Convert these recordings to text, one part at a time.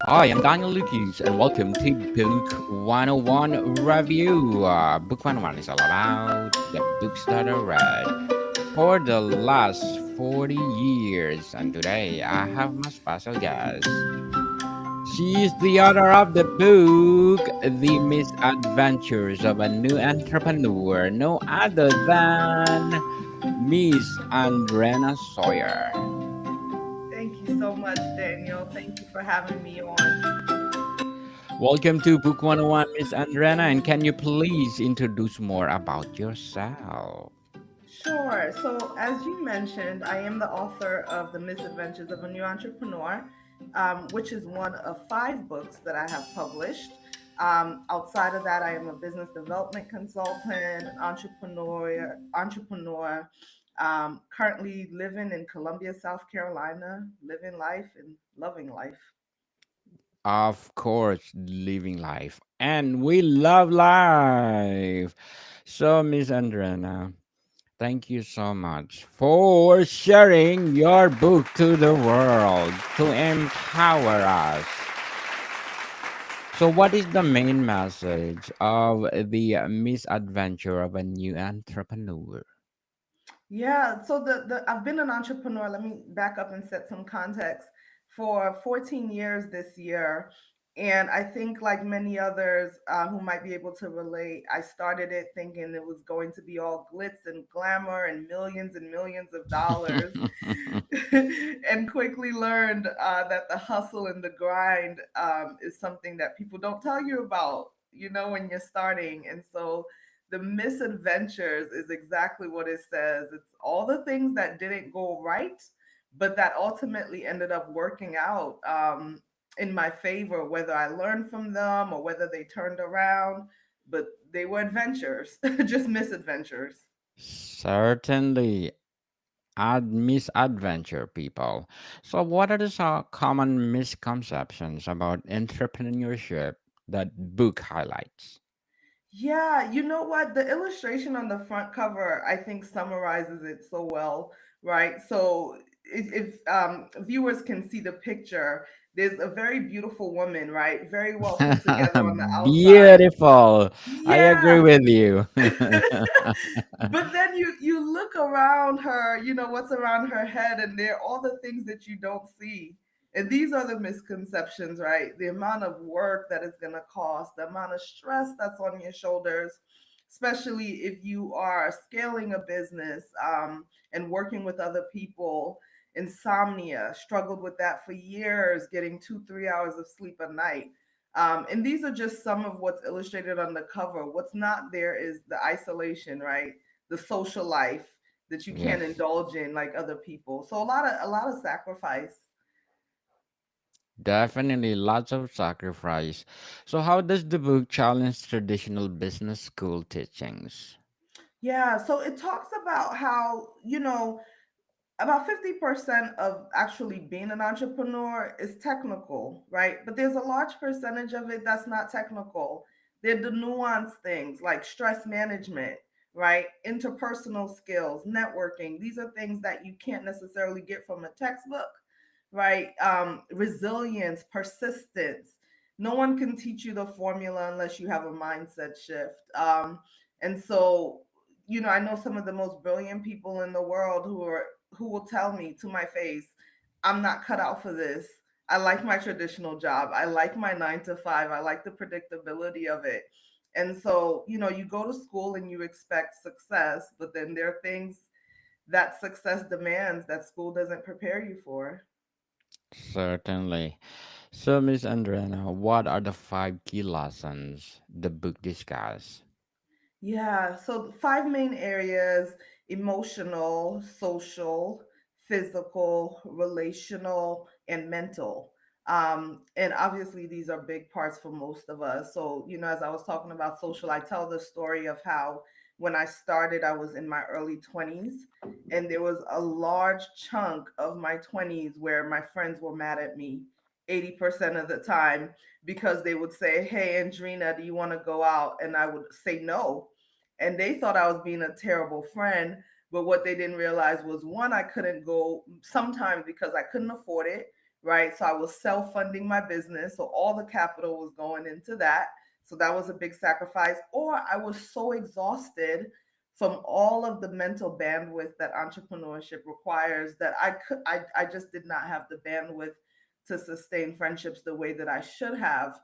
Hi, I'm Daniel Lucas, and welcome to Book 101 Review. Book 101 is all about the books that I read for the last 40 years. And today I have my special guest. She is the author of the book, The Misadventures of a New Entrepreneur, no other than Miss Andrena Sawyer. Thank you so much, Daniel. Thank you for having me on. Welcome to Book 101, Miss Andrena, and can you please introduce more about yourself? Sure. So, as you mentioned, I am the author of The Misadventures of a New Entrepreneur, which is one of five books that I have published. Outside of that, I am a business development consultant, entrepreneur, currently living in Columbia, South Carolina, living life and loving life. Of course, living life. And we love life. So, Miss Andrena, thank you so much for sharing your book to the world to empower us. So, what is the main message of the misadventure of a new entrepreneur? Yeah, so the I've been an entrepreneur. Let me back up and set some context. For 14 years this year, and I think like many others who might be able to relate, I started it thinking it was going to be all glitz and glamour and millions of dollars, and quickly learned that the hustle and the grind is something that people don't tell you about, when you're starting. And so the misadventures is exactly what it says. It's all the things that didn't go right, but that ultimately ended up working out in my favor, whether I learned from them or whether they turned around. But they were adventures, just misadventures. Certainly, misadventure people. So, what are the common misconceptions about entrepreneurship that book highlights? Yeah, you know what? The illustration on the front cover, I think, summarizes it so well, right? So, if viewers can see the picture, there's a very beautiful woman, right? Very well put together on the outside. Beautiful. I agree Yeah. with you. But then you look around her, what's around her head, and there are all the things that you don't see. And these are the misconceptions, right? The amount of work that is going to cost, the amount of stress that's on your shoulders, especially if you are scaling a business and working with other people. Insomnia, struggled with that for years, getting 2 3 hours of sleep a night. And these are just some of what's illustrated on the cover. What's not there is the isolation, right? The social life that you can't Yes, indulge in like other people. So a lot of sacrifice. definitely lots of sacrifice. So, how does the book challenge traditional business school teachings? Yeah, so it talks about how, about 50% of actually being an entrepreneur is technical, right? But there's a large percentage of it that's not technical. They're the nuanced things like stress management, right? Interpersonal skills, networking. These are things that you can't necessarily get from a textbook, right? Resilience, persistence. No one can teach you the formula unless you have a mindset shift. And so, I know some of the most brilliant people in the world who will tell me to my face, I'm not cut out for this. I like my traditional job. I like my 9 to 5. I like the predictability of it. And so, you go to school and you expect success, but then there are things that success demands that school doesn't prepare you for. Certainly. So, Miss Andrena, what are the five key lessons the book discusses? Yeah, so the five main areas: emotional, social, physical, relational, and mental. And obviously, these are big parts for most of us. So, as I was talking about social, I tell the story of how when I started, I was in my early 20s, and there was a large chunk of my 20s where my friends were mad at me 80% of the time because they would say, "Hey, Andrina, do you want to go out?" And I would say no, and they thought I was being a terrible friend. But what they didn't realize was, one, I couldn't go sometimes because I couldn't afford it, right? So I was self funding my business. So all the capital was going into that. So that was a big sacrifice. Or I was so exhausted from all of the mental bandwidth that entrepreneurship requires that I just did not have the bandwidth to sustain friendships the way that I should have,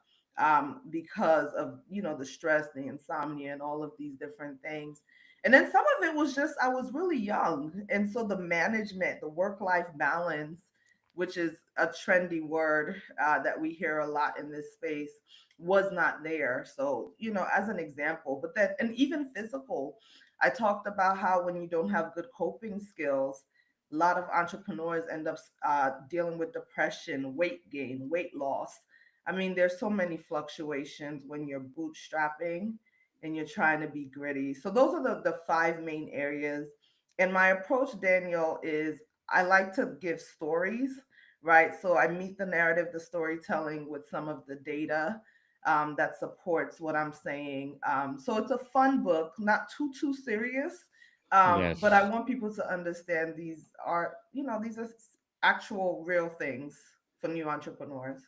because of, the stress, the insomnia, and all of these different things. And then some of it was just I was really young, and so the management, the work life balance, which is a trendy word that we hear a lot in this space, was not there. So, as an example, but then, and even physical, I talked about how when you don't have good coping skills, a lot of entrepreneurs end up dealing with depression, weight gain, weight loss. I mean, there's so many fluctuations when you're bootstrapping and you're trying to be gritty. So those are the five main areas. And my approach, Daniel, is I like to give stories, right? So I meet the narrative, the storytelling with some of the data that supports what I'm saying. So it's a fun book, not too serious, but I Yes, want people to understand these are actual real things for new entrepreneurs.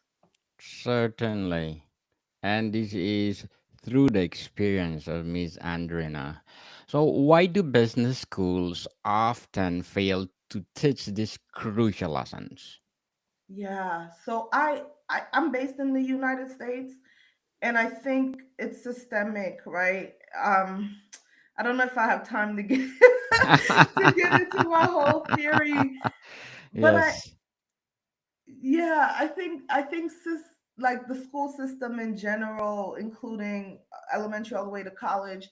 certainly. And this is through the experience of Miss Andrina. So, why do business schools often fail to teach these crucial lessons? Yeah. So I'm based in the United States, and I think it's systemic, right? I don't know if I have time to get to get into my whole theory, but Yes, I think like the school system in general, including elementary all the way to college,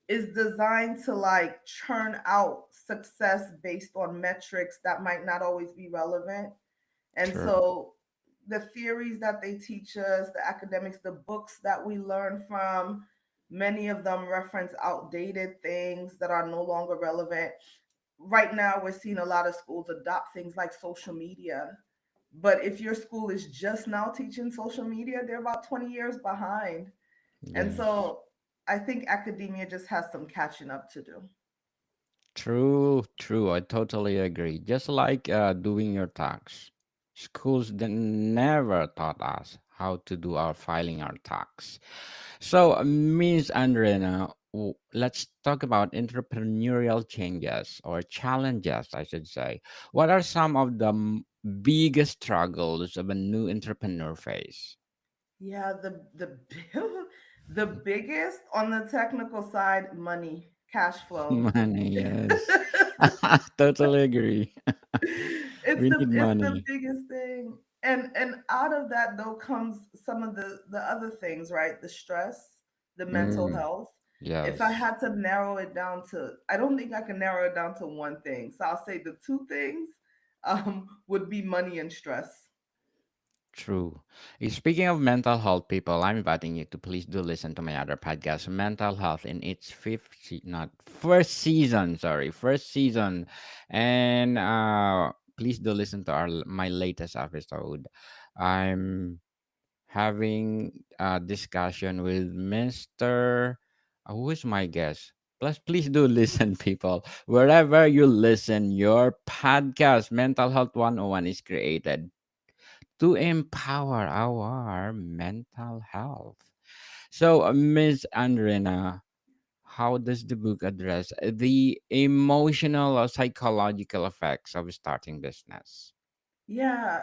is designed to like churn out success based on metrics that might not always be relevant. And true. so the theories that they teach us, the academics, the books that we learn from, many of them reference outdated things that are no longer relevant. Right now, we're seeing a lot of schools adopt things like social media. But if your school is just now teaching social media, they're about 20 years behind. And Yes. so I think academia just has some catching up to do. True, true. I totally agree. Just like doing your tax. Schools never taught us how to do our filing our tax. So, Miss Andrena, let's talk about entrepreneurial changes or challenges, I should say. What are some of the biggest struggles of a new entrepreneur face? Yeah, the the biggest on the technical side, money, cash flow. Money, yes. Totally agree. it's We the need it's the money. biggest thing. And out of that though comes some of the other things, right? The stress, the mental Mm, health. If I yes. had to narrow it down to, I don't think I can narrow it down to one thing. So I'll say the two things would be money and stress. True. Speaking of mental health, people, I'm inviting you to please do listen to my other podcast, Mental Health, in its not first season. Sorry, first season, and please do listen to my latest episode. I'm having a discussion with Mister. Who is my guest? Plus, please do listen, people. Wherever you listen, your podcast, Mental Health 101, is created to empower our mental health. So, Ms. Andrena, how does the book address the emotional or psychological effects of starting business? Yeah.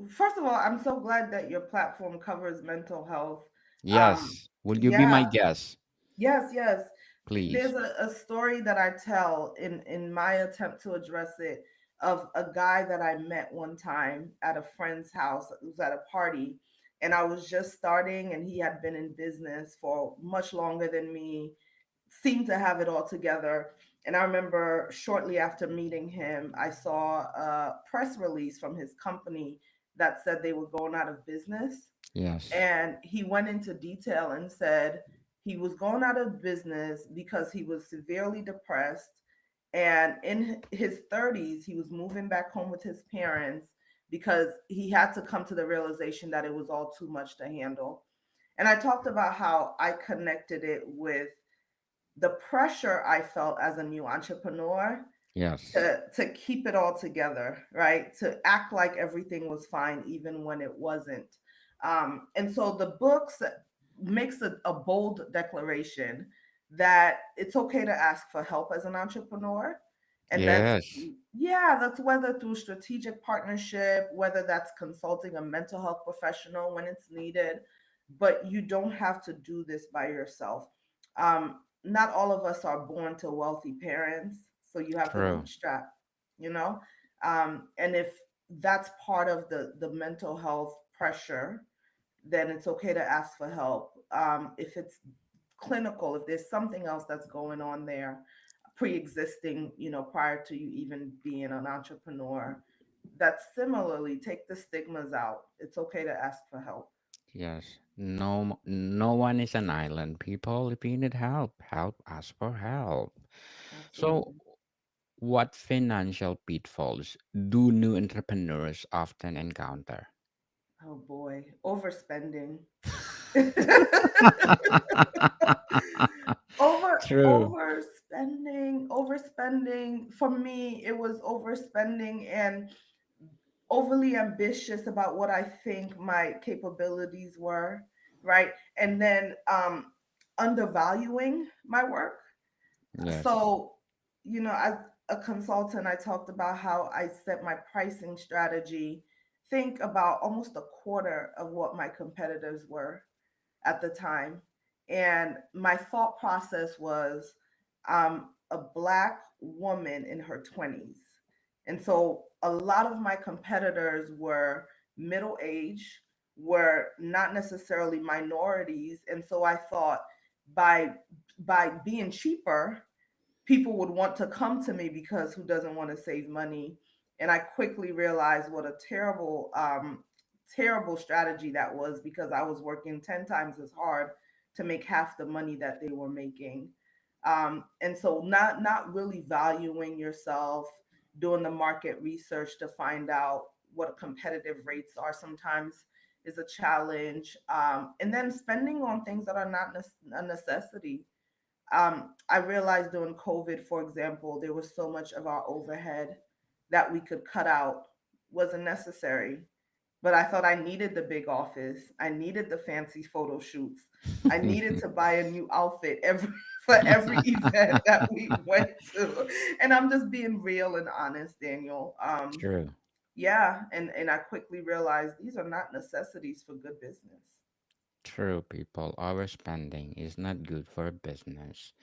First of all, I'm so glad that your platform covers mental health. Yes. Will you be my Yeah, guest, yes, yes. There's please? a story that I tell in my attempt to address it, of a guy that I met one time at a friend's house. It was at a party, and I was just starting, and he had been in business for much longer than me, seemed to have it all together. And I remember shortly after meeting him, I saw a press release from his company that said they were going out of business. Yes. And he went into detail and said he was going out of business because he was severely depressed. And in his 30s, he was moving back home with his parents because he had to come to the realization that it was all too much to handle. And I talked about how I connected it with the pressure I felt as a new entrepreneur, Yes. to keep it all together, right? To act like everything was fine even when it wasn't. And so the books makes a bold declaration that it's okay to ask for help as an entrepreneur. And that's, Yes. yeah, that's whether through strategic partnership, whether that's consulting a mental health professional when it's needed, but you don't have to do this by yourself. Not all of us are born to wealthy parents, so you have to True. bootstrap, you know. And if that's part of the mental health pressure, then it's okay to ask for help. If it's clinical, if there's something else that's going on there, pre-existing, prior to you even being an entrepreneur, that similarly take the stigmas out. It's okay to ask for help. Yes. No one is an island, people. If you need help, ask for help. So, Absolutely. what financial pitfalls do new entrepreneurs often encounter? Oh boy, overspending. True. Overspending. For me, it was overspending and overly ambitious about what I think my capabilities were, right? And then undervaluing my work. Yes. So, as a consultant, I talked about how I set my pricing strategy, think about almost a quarter of what my competitors were at the time. And my thought process was, a Black woman in her 20s. And so a lot of my competitors were middle age, were not necessarily minorities. And so I thought by being cheaper, people would want to come to me because who doesn't want to save money? And I quickly realized what a terrible strategy that was, because I was working 10 times as hard to make half the money that they were making. And so not really valuing yourself, doing the market research to find out what competitive rates are sometimes is a challenge. And then spending on things that are not a necessity. I realized during COVID, for example, there was so much of our overhead that we could cut out, wasn't necessary. But I thought I needed the big office. I needed the fancy photo shoots. I needed to buy a new outfit every for every event that we went to. And I'm just being real and honest, Daniel. True. Yeah, and I quickly realized these are not necessities for good business. True, people. Overspending is not good for business.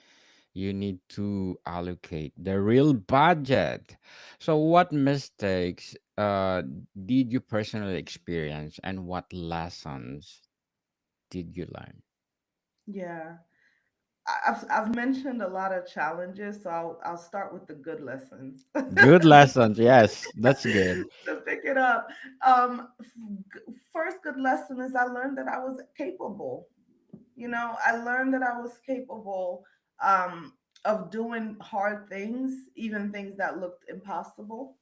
You need to allocate the real budget. So, what mistakes did you personally experience, and what lessons did you learn? Yeah. I've mentioned a lot of challenges, so I'll start with the good lessons. Good lessons. Yes, that's good. To pick it up, first good lesson is I learned that I was capable. I learned that I was capable um, of doing hard things, even things that looked impossible.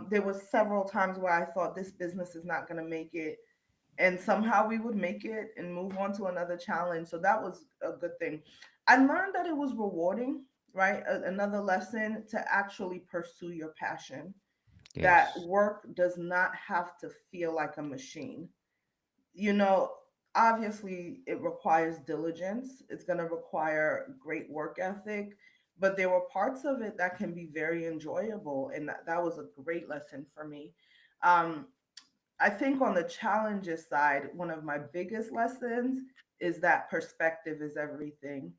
There was several times where I thought this business is not going to make it, and somehow we would make it and move on to another challenge. So that was a good thing. I learned that it was rewarding, right? Another lesson to actually pursue your passion. That Yes, work does not have to feel like a machine. you know, Obviously it requires diligence. It's going to require great work ethic, but there were parts of it that can be very enjoyable, and that was a great lesson for me. Um, I think on the challenges side, one of my biggest lessons is that perspective is everything.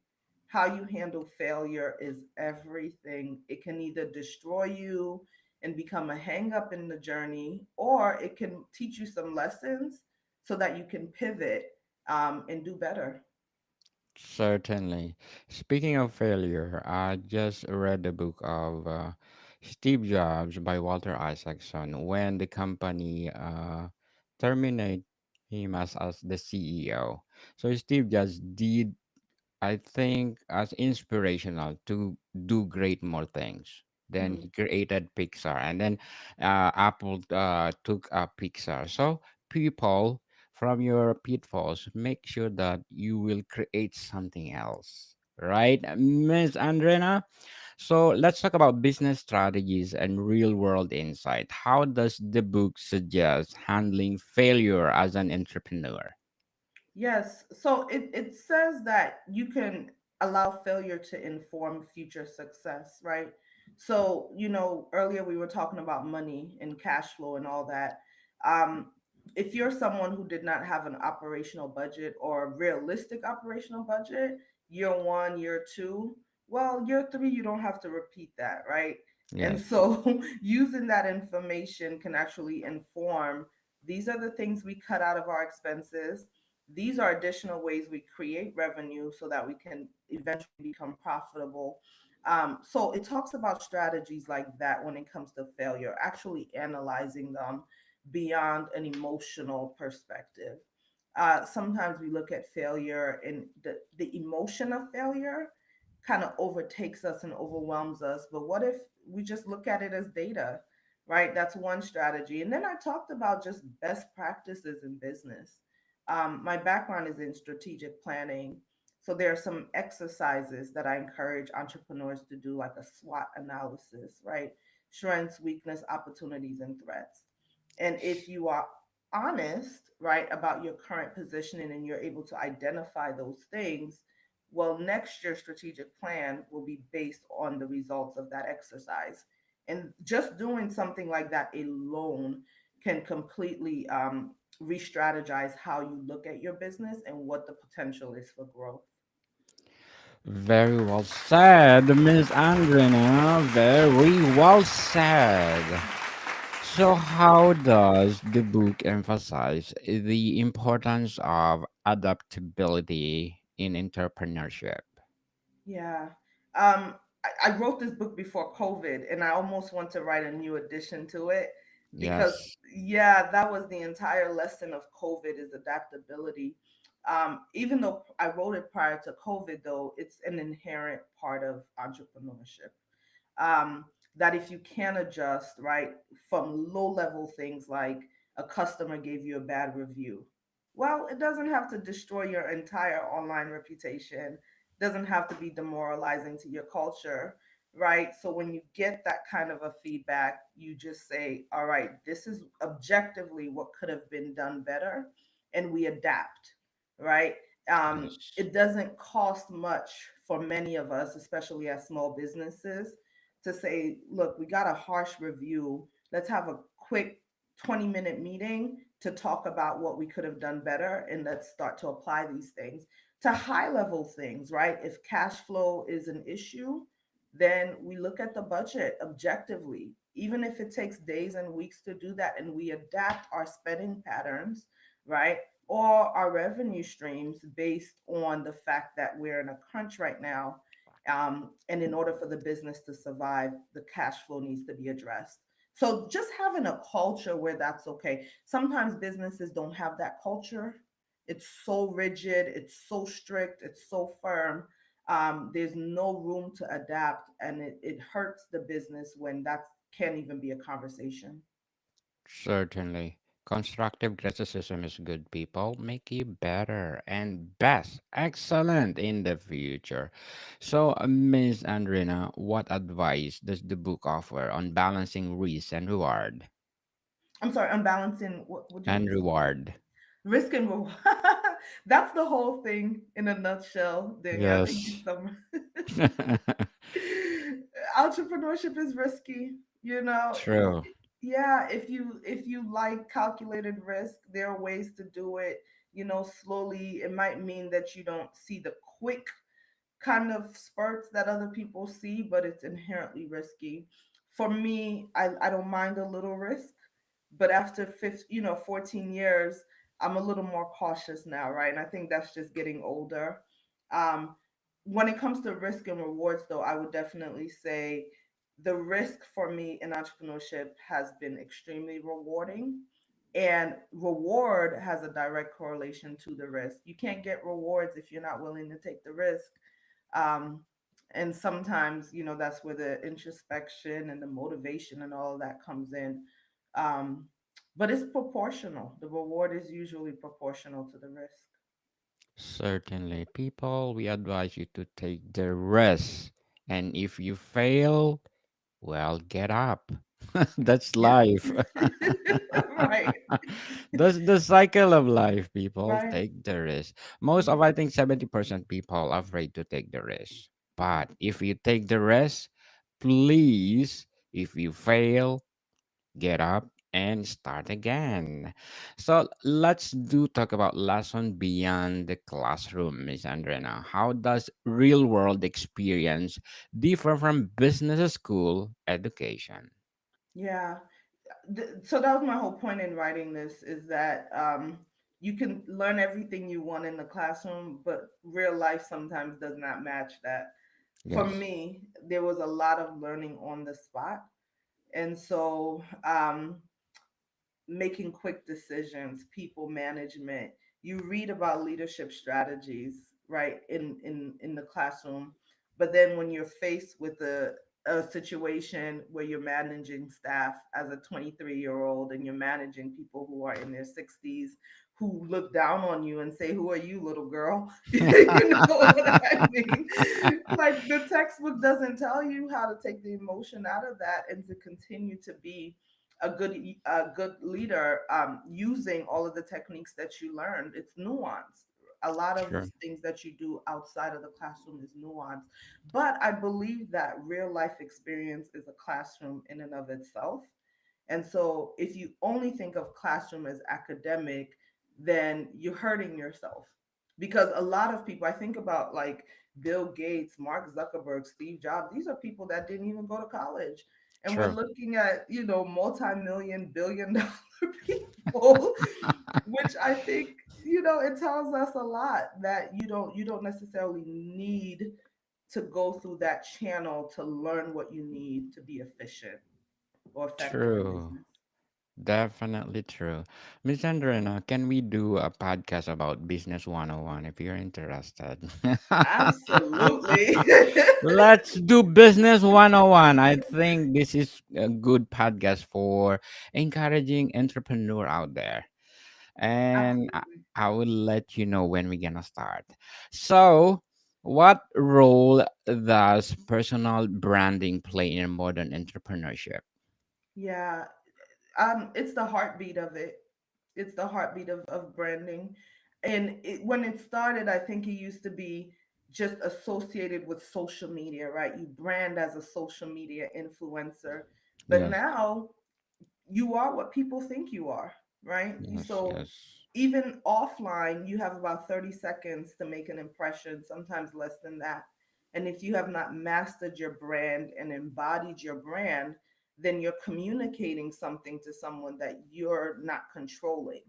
How you handle failure is everything. It can either destroy you and become a hang up in the journey, or it can teach you some lessons so that you can pivot and do better. certainly. Speaking of failure, I just read the book of Steve Jobs by Walter Isaacson when the company terminate him as the CEO. So Steve Jobs did, I think, as inspirational to do great more things. Then Mhm. he created Pixar, and then Apple took up Pixar. So people, from your pitfalls, make sure that you will create something else, right, Miss Andrena? So let's talk about business strategies and real world insight. How does the book suggest handling failure as an entrepreneur? Yes. So it says that you can allow failure to inform future success, right? So, earlier we were talking about money and cash flow and all that. Um, if you're someone who did not have an operational budget or a realistic operational budget, year one, year two, well, year three, you don't have to repeat that, right? And Yes. so using that information can actually inform, these are the things we cut out of our expenses. These are additional ways we create revenue so that we can eventually become profitable. So it talks about strategies like that when it comes to failure, actually analyzing them beyond an emotional perspective. Sometimes we look at failure and the emotion of failure kind of overtakes us and overwhelms us. But what if we just look at it as data, right? That's one strategy. And then I talked about just best practices in business. My background is in strategic planning. So there are some exercises that I encourage entrepreneurs to do, like a SWOT analysis, right? Strengths, weakness, opportunities, and threats. And if you are honest, right, about your current positioning and you're able to identify those things, well, next year's strategic plan will be based on the results of that exercise. And just doing something like that alone can completely re strategize how you look at your business and what the potential is for growth. Very well said, Miss Andrina. Very well said. So, how does the book emphasize the importance of adaptability in entrepreneurship? Yeah. I wrote this book before COVID and I almost want to write a new addition to it because, Yes. yeah, that was the entire lesson of COVID is adaptability. Even though I wrote it prior to COVID, though, it's an inherent part of entrepreneurship. um, that if you can adjust, right, from low level things like a customer gave you a bad review, well, it doesn't have to destroy your entire online reputation, doesn't have to be demoralizing to your culture, right? So when you get that kind of a feedback, you just say, all right, this is objectively what could have been done better, and we adapt, right? Yes. It doesn't cost much for many of us, especially as small businesses, to say, look, we got a harsh review. Let's have a quick 20-minute meeting to talk about what we could have done better. And let's start to apply these things to high level things, right? If cash flow is an issue, then we look at the budget objectively, even if it takes days and weeks to do that, and we adapt our spending patterns, right? Or our revenue streams based on the fact that we're in a crunch right now. And in order for the business to survive, the cash flow needs to be addressed. So just having a culture where that's okay. Sometimes businesses don't have that culture. It's so rigid, it's so strict, it's so firm. There's no room to adapt, and it hurts the business when that can't even be a conversation. Certainly. Constructive criticism is good, people. Make you better and best, excellent in the future. So, Miss Andrina, what advice does the book offer on balancing risk and reward? I'm sorry, unbalancing. What do you And mean? reward. Risk and reward. That's the whole thing in a nutshell, Daniel. I think you Yes. some entrepreneurship is risky, you know. True. Yeah, if you like calculated risk, there are ways to do it, slowly. It might mean that you don't see the quick kind of spurts that other people see, but it's inherently risky. For me, I don't mind a little risk, but after 14 years, I'm a little more cautious now, right? And I think that's just getting older. Um, when it comes to risk and rewards, though, I would definitely say the risk for me in entrepreneurship has been extremely rewarding. And reward has a direct correlation to the risk. You can't get rewards if you're not willing to take the risk. um, and sometimes that's where the introspection and the motivation and all of that comes in. um, but it's proportional. The reward is usually proportional to the risk. Certainly. People, we advise you to take the risk And if you fail, well, get up. That's Yeah. life. Right. That's the cycle of life, people. Right. Take the risk. Most of, Mhm. I think, 70% people are afraid to take the risk. But if you take the risk, please, if you fail, get up and start again. So let's do talk about lesson beyond the classroom, Miss Andrena. How does real world experience differ from business school education? Yeah. So that was my whole point in writing this, is that you can learn everything you want in the classroom, but real life sometimes does not match that. For Yes, me, there was a lot of learning on the spot. And so making quick decisions, people management. You read about leadership strategies, right, in the classroom, but then when you're faced with a situation where you're managing staff as a 23-year-old, and you're managing people who are in their 60s, who look down on you and say, "Who are you, little girl?" You know what I mean? Like, the textbook doesn't tell you how to take the emotion out of that and to continue to be a good leader, using all of the techniques that you learned. It's nuanced. A lot of sure, things that you do outside of the classroom is nuanced, but I believe that real life experience is a classroom in and of itself. And so if you only think of classroom as academic, then you're hurting yourself. Because a lot of people, I think about like Bill Gates, Mark Zuckerberg, Steve Jobs, these are people that didn't even go to college. And we're true, looking at, multi-million, billion-dollar people, which I think, it tells us a lot that you don't necessarily need to go through that channel to learn what you need to be efficient or effective in true. business. Definitely true. Miss Andrena, can we do a podcast about Business 101 if you're interested? Absolutely. Let's do Business 101. I think this is a good podcast for encouraging entrepreneur out there. And Absolutely. I will let you know when we're going to start. So, what role does personal branding play in modern entrepreneurship? Yeah. It's the heartbeat of it. It's the heartbeat of branding. And when it started, I think it used to be just associated with social media, right? You brand as a social media influencer. But Yes, now you are what people think you are, right? yes, So yes. even offline, you have about 30 seconds to make an impression, sometimes less than that. And if you have not mastered your brand and embodied your brand, then you're communicating something to someone that you're not controlling.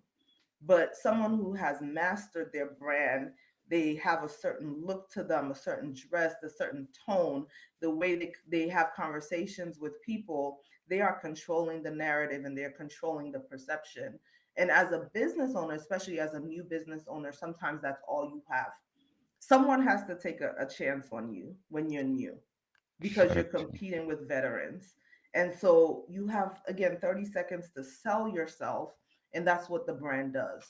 But someone who has mastered their brand, they have a certain look to them, a certain dress, a certain tone, the way they have conversations with people. They are controlling the narrative and they're controlling the perception. And as a business owner, especially as a new business owner, sometimes that's all you have. Someone has to take a chance on you when you're new, because you're Certain. competing with veterans. And so you have, again, 30 seconds to sell yourself. And that's what the brand does.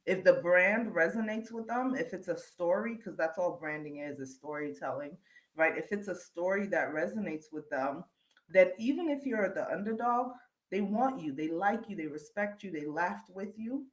If the brand resonates with them, if it's a story, because that's all branding is storytelling, right? If it's a story that resonates with them, then even if you're the underdog, they want you, they like you, they respect you, they laughed with you.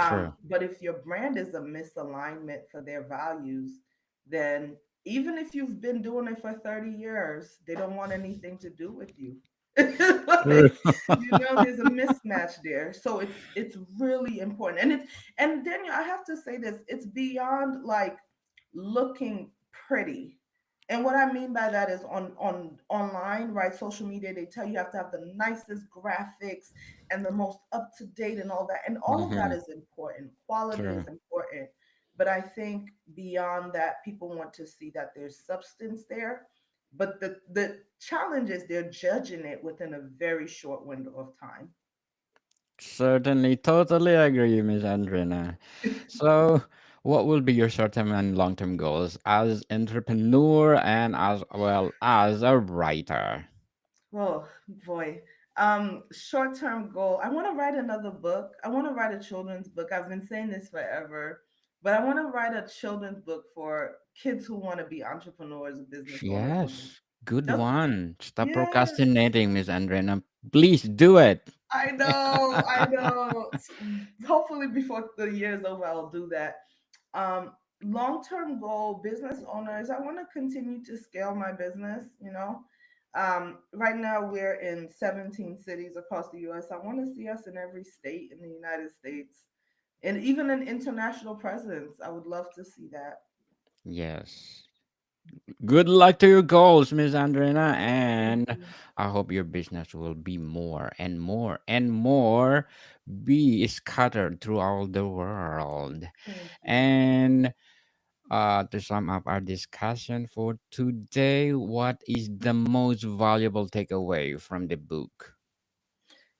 True. But if your brand is a misalignment for their values, then even if you've been doing it for 30 years, they don't want anything to do with you. True. Like, there's a mismatch there. So it's really important. And Daniel, I have to say this, it's beyond like looking pretty. And what I mean by that is on online, right? Social media, they tell you have to have the nicest graphics and the most up to date and all that. And all of that Mm-hmm. is important. Quality True. is important. But I think beyond that, people want to see that there's substance there. But the challenge is they're judging it within a very short window of time. Certainly, totally agree, Miss Andrina. So, what will be your short-term and long-term goals as entrepreneur and as well as a writer? Oh boy. Short term goal. I want to write another book. I want to write a children's book. I've been saying this forever. But I want to write a children's book for kids who want to be entrepreneurs, business owners one day. Yes. Good Just one. Stop yeah, procrastinating, Miss Andrena. Please do it. I know. Hopefully, before the year's over, I'll do that. Um, Long-term goal, business owners. I want to continue to scale my business. Right now we're in 17 cities across the U.S. I want to see us in every state in the United States, and even an international presence. I would love to see that. Yes. Good luck to your goals, Miss Andrena, Thank and you. I hope your business will be more and more and more be scattered throughout the world. Thank you. And to sum up our discussion for today, what is the most valuable takeaway from the book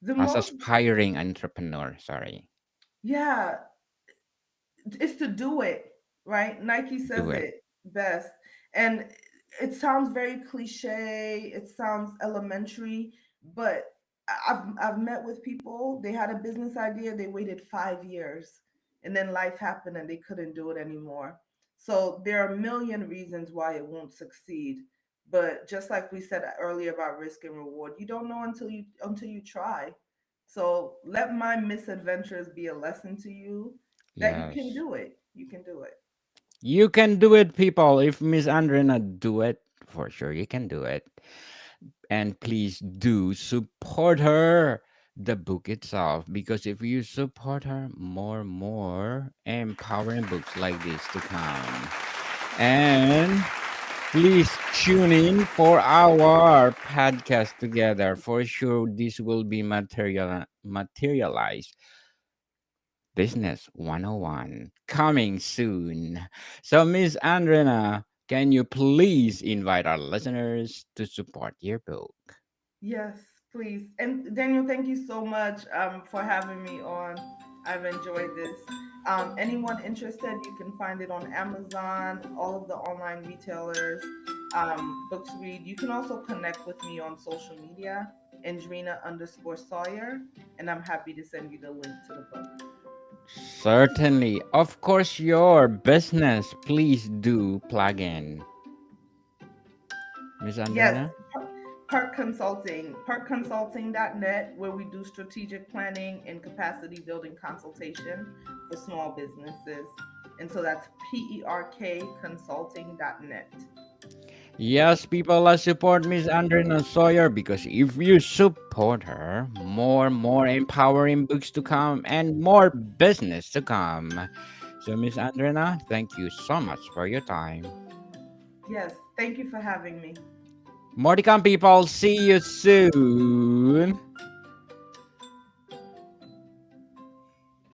The as most, aspiring entrepreneur? Sorry, yeah, it's to do it, right? Nike do says it. it best. And it sounds very cliche, it sounds elementary, but I've met with people, they had a business idea, they waited 5 years and then life happened and they couldn't do it anymore. So there are a million reasons why it won't succeed. But just like we said earlier about risk and reward, you don't know until you try. So let my misadventures be a lesson to you that you can Yes. do it. You can do it. You can do it, people. If Miss Andrena do it, for sure you can do it. And please do support her, the book itself, because if you support her, more empowering books like this to come. And please tune in for our podcast together. For sure, this will be materialized. Business 101 coming soon. So, Miss Andrena, can you please invite our listeners to support your book? Yes, please. And Daniel, thank you so much for having me on. I've enjoyed this. Anyone interested, you can find it on Amazon, all of the online retailers, Books Read. You can also connect with me on social media, Andrena_Sawyer, and I'm happy to send you the link to the book. Certainly. Of course, your business. Please do plug in. Miss Yes, Andrena? parkconsulting.net, where we do strategic planning and capacity building consultation for small businesses. And so that's PERK consulting.net. Yes, people, let's support Miss Andrena Sawyer because if you support her, more empowering books to come and more business to come. So, Miss Andrena, thank you so much for your time. Yes, thank you for having me. More to come, people. See you soon.